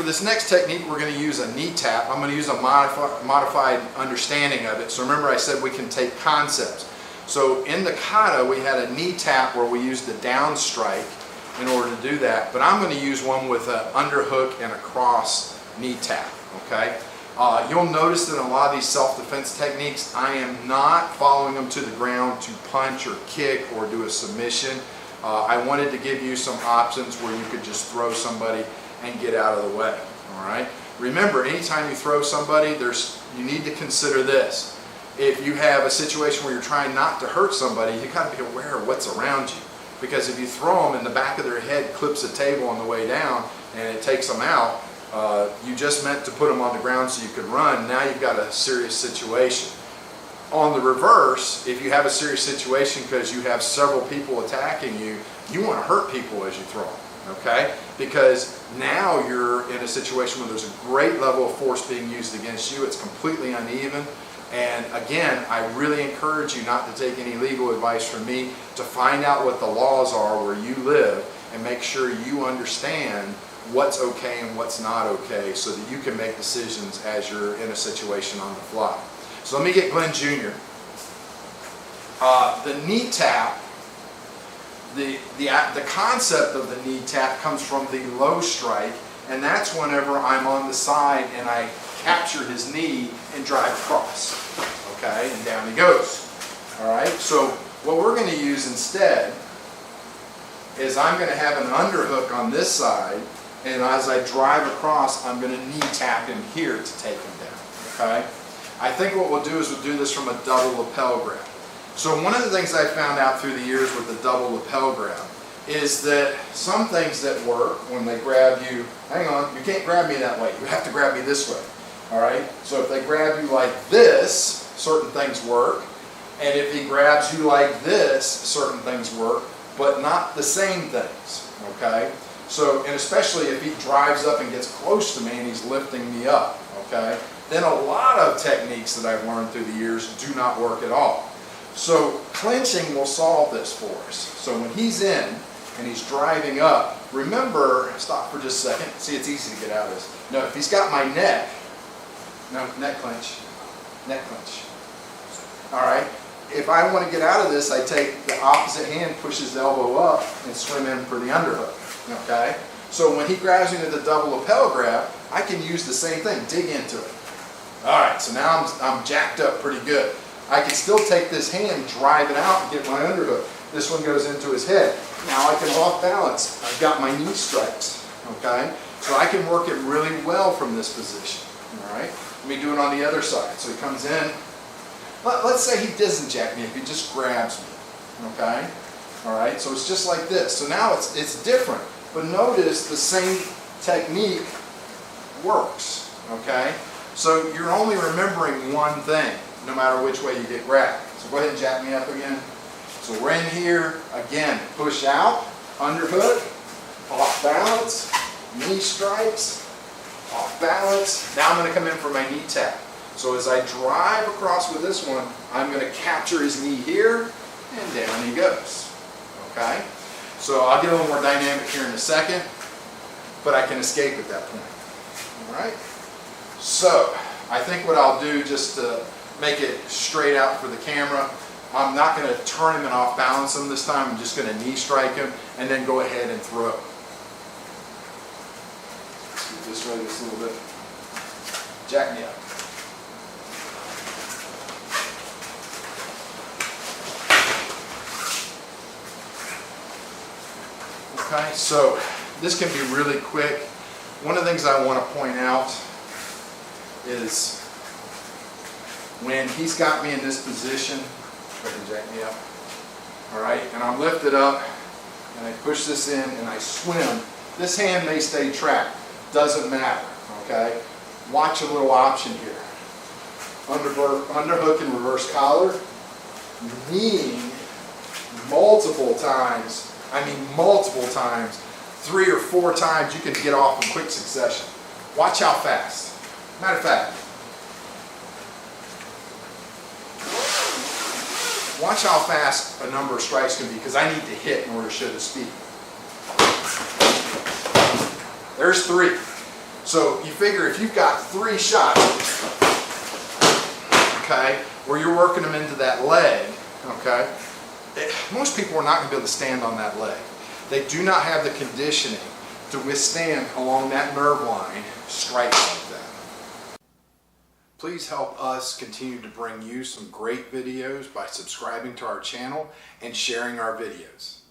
for this next technique, we're going to use a knee tap. I'm going to use a modified understanding of it. So remember I said we can take concepts. So in the kata, we had a knee tap where we used the down strike in order to do that. But I'm going to use one with an underhook and a cross knee tap, okay? You'll notice that in a lot of these self-defense techniques, I am not following them to the ground to punch or kick or do a submission. I wanted to give you some options where you could just throw somebody and get out of the way, all right? Remember, anytime you throw somebody, you need to consider this. If you have a situation where you're trying not to hurt somebody, you got to be aware of what's around you. Because if you throw them and the back of their head clips a table on the way down and it takes them out, you just meant to put them on the ground so you could run. Now you've got a serious situation. On the reverse, if you have a serious situation because you have several people attacking you, you want to hurt people as you throw them. Okay? Because now you're in a situation where there's a great level of force being used against you. It's completely uneven. And again, I really encourage you not to take any legal advice from me, to find out what the laws are where you live and make sure you understand what's okay and what's not okay so that you can make decisions as you're in a situation on the fly. So let me get Glenn Jr. The knee tap, the concept of the knee tap comes from the low strike, and that's whenever I'm on the side and I capture his knee and drive across. Okay, and down he goes. All right, so what we're going to use instead is I'm going to have an underhook on this side, and as I drive across, I'm going to knee tap him here to take him down. Okay, I think what we'll do is we'll do this from a double lapel grab. So one of the things I found out through the years with the double lapel grab is that some things that work when they grab you, hang on, you can't grab me that way, you have to grab me this way. All right, so if they grab you like this, certain things work, and if he grabs you like this, certain things work, but not the same things. Okay, so, and especially if he drives up and gets close to me and he's lifting me up, okay, then a lot of techniques that I've learned through the years do not work at all. So clinching will solve this for us. So when he's in and he's driving up, remember, stop for just a second, see, it's easy to get out of this. No, if he's got my neck, no, neck clench, neck clench. All right, if I want to get out of this, I take the opposite hand, push his elbow up, and swim in for the underhook. Okay, so when he grabs me with the double lapel grab, I can use the same thing, dig into it. All right, so now I'm jacked up pretty good. I can still take this hand, drive it out, and get my underhook. This one goes into his head. Now I can off balance. I've got my knee strikes. Okay, so I can work it really well from this position. All right. Let me do it on the other side. So he comes in. Let's say he doesn't jack me, if he just grabs me. Okay? Alright, so it's just like this. So now it's different. But notice the same technique works. Okay? So you're only remembering one thing, no matter which way you get grabbed. So go ahead and jack me up again. So we're in here, again, push out, underhook, off balance, knee strikes, off balance. Now I'm going to come in for my knee tap. So as I drive across with this one, I'm going to capture his knee here, and down he goes. Okay? So I'll get a little more dynamic here in a second, but I can escape at that point. Alright? So, I think what I'll do, just to make it straight out for the camera, I'm not going to turn him and off balance him this time. I'm just going to knee strike him, and then go ahead and throw. This way just a little bit. Jack me up. Okay, so this can be really quick. One of the things I want to point out is when he's got me in this position, go ahead and jack me up. All right, and I'm lifted up, and I push this in, and I swim. This hand may stay trapped. Doesn't matter, okay? Watch a little option here. Underhook and reverse collar. Kneeing multiple times, I mean multiple times, 3 or 4 times, you can get off in quick succession. Watch how fast. Matter of fact, watch how fast a number of strikes can be, because I need to hit in order to show the speed. There's 3. So you figure if you've got 3 shots, okay, where you're working them into that leg, okay, most people are not going to be able to stand on that leg. They do not have the conditioning to withstand along that nerve line strikes like that. Please help us continue to bring you some great videos by subscribing to our channel and sharing our videos.